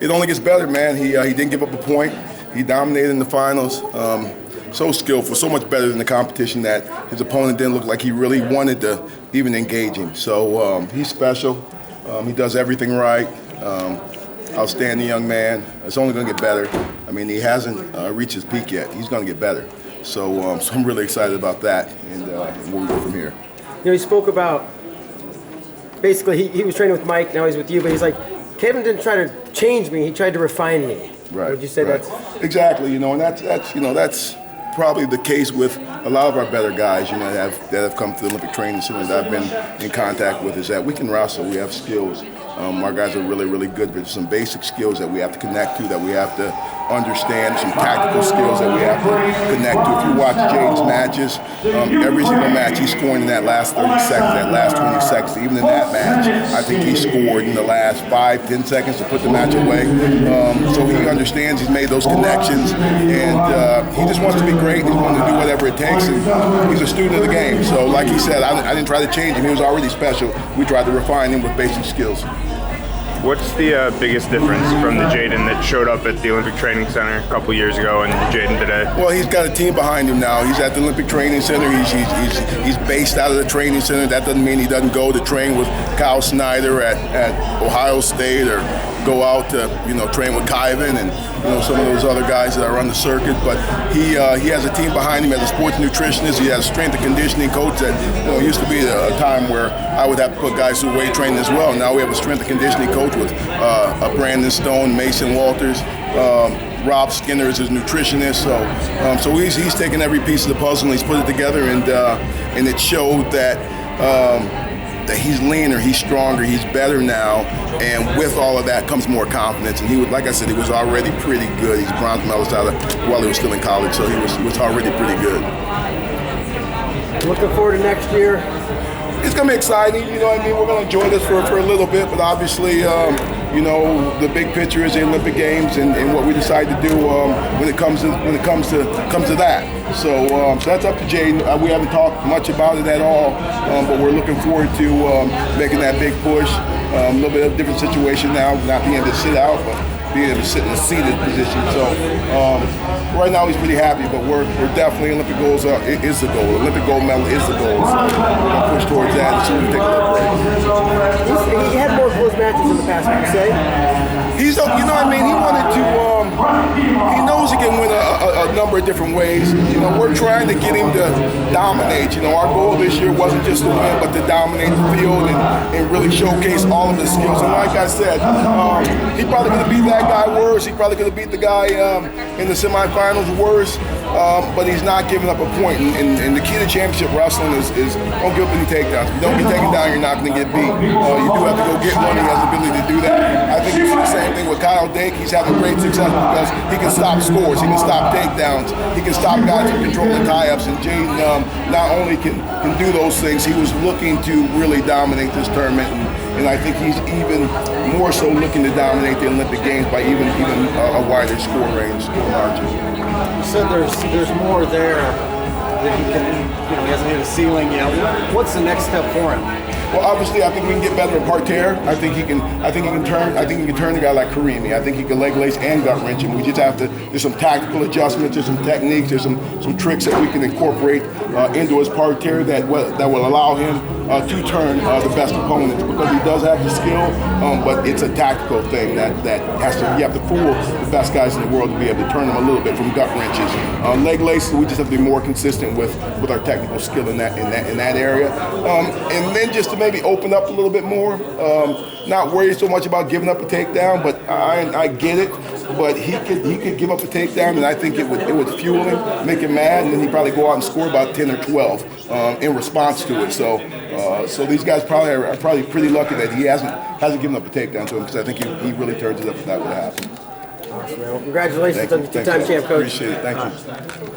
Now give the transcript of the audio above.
It only gets better, man. He didn't give up a point. He dominated in the finals. So skillful, so much better than the competition that his opponent didn't look like he really wanted to even engage him. So he's special. He does everything right. Outstanding young man. It's only going to get better. I mean, he hasn't reached his peak yet. He's going to get better. So I'm really excited about that and where we go from here. You know, he spoke about basically he was training with Mike. Now he's with you, but he's like, Kevin didn't try to change me. He tried to refine me. Right. Would you say right. that's exactly? You know, and that's probably the case with a lot of our better guys. You know, that have come to the Olympic training center that I've been in contact with. Is that we can wrestle. We have skills. Our guys are really, really good, but there's some basic skills that we have to connect to, that we have to understand, some tactical skills that we have to connect to. If you watch J'den's matches, every single match he's scoring in that last 30 seconds, that last 20 seconds, even in that match, I think he scored in the last 5-10 seconds to put the match away. So he understands, he's made those connections, and he just wants to be great. He's willing to do whatever it takes, and he's a student of the game. So like he said, I didn't try to change him. He was already special. We tried to refine him with basic skills. What's the biggest difference from the J'den that showed up at the Olympic Training Center a couple years ago and J'den today? Well, he's got a team behind him now. He's at the Olympic Training Center. He's based out of the training center. That doesn't mean he doesn't go to train with Kyle Snyder at Ohio State, or go out to train with Kyvan and some of those other guys that are on the circuit. But he has a team behind him as a sports nutritionist. He has a strength and conditioning coach that used to be a time where I would have to put guys through weight training as well. Now we have a strength and conditioning coach with Brandon Stone, Mason Walters. Rob Skinner is his nutritionist, so he's taken every piece of the puzzle and he's put it together, and it showed that he's leaner, he's stronger, he's better now, and with all of that comes more confidence. And he was, like I said, he was already pretty good. He's bronze medalist while he was still in college, so he was already pretty good. Looking forward to next year. It's gonna be exciting, We're gonna enjoy this for a little bit, but obviously, the big picture is the Olympic Games and what we decide to do when it comes to that. So that's up to J'den. We haven't talked much about it at all, but we're looking forward to making that big push. A little bit of a different situation now, not being able to sit out, but being able to sit in a seated position. So right now he's pretty happy, but we're definitely, Olympic goals is the goal. Olympic gold medal is the goal. So we're going to push towards that as soon as we take a little break. He had more close matches in the past, would you say? He wanted to, he knows he can win a number of different ways. We're trying to get him to dominate. Our goal this year wasn't just to win, but to dominate the field and really showcase all of his skills. And like I said, he probably could have beat that guy worse. He probably could have beat the guy in the semifinals worse. But he's not giving up a point. And the key to championship wrestling is don't give up any takedowns. If you don't get taken down, you're not going to get beat. You do have to go get one. He has the ability to do that. I think it's the same thing with Kyle Dake. He's having great success because he can stop scores. He can stop takedowns. He can stop guys from controlling tie-ups. And J'den not only can do those things, he was looking to really dominate this tournament. And I think he's even more so looking to dominate the Olympic Games by even a wider score range, score margin. You said there's more there that he can, he hasn't hit a ceiling yet. What's the next step for him? Well, obviously, I think we can get better at parterre. I think he can turn a guy like Karimi. I think he can leg lace and gut wrench him. We just have to. There's some tactical adjustments. There's some techniques. There's some tricks that we can incorporate into his parterre that will allow him to turn the best opponents, because he does have the skill, but it's a tactical thing that you have to fool the best guys in the world to be able to turn them a little bit from gut wrenches. Leg laces, we just have to be more consistent with our technical skill in that area, and then just to maybe open up a little bit more. Not worry so much about giving up a takedown, but I get it. But he could give up a takedown, and I think it would fuel him, make him mad, and then he'd probably go out and score about 10 or 12 in response to it. So these guys are probably pretty lucky that he hasn't given up a takedown to him, because I think he really turns it up if that would happen. Awesome, man. Well, congratulations on the two-time champ, Coach. Appreciate it. Thank you.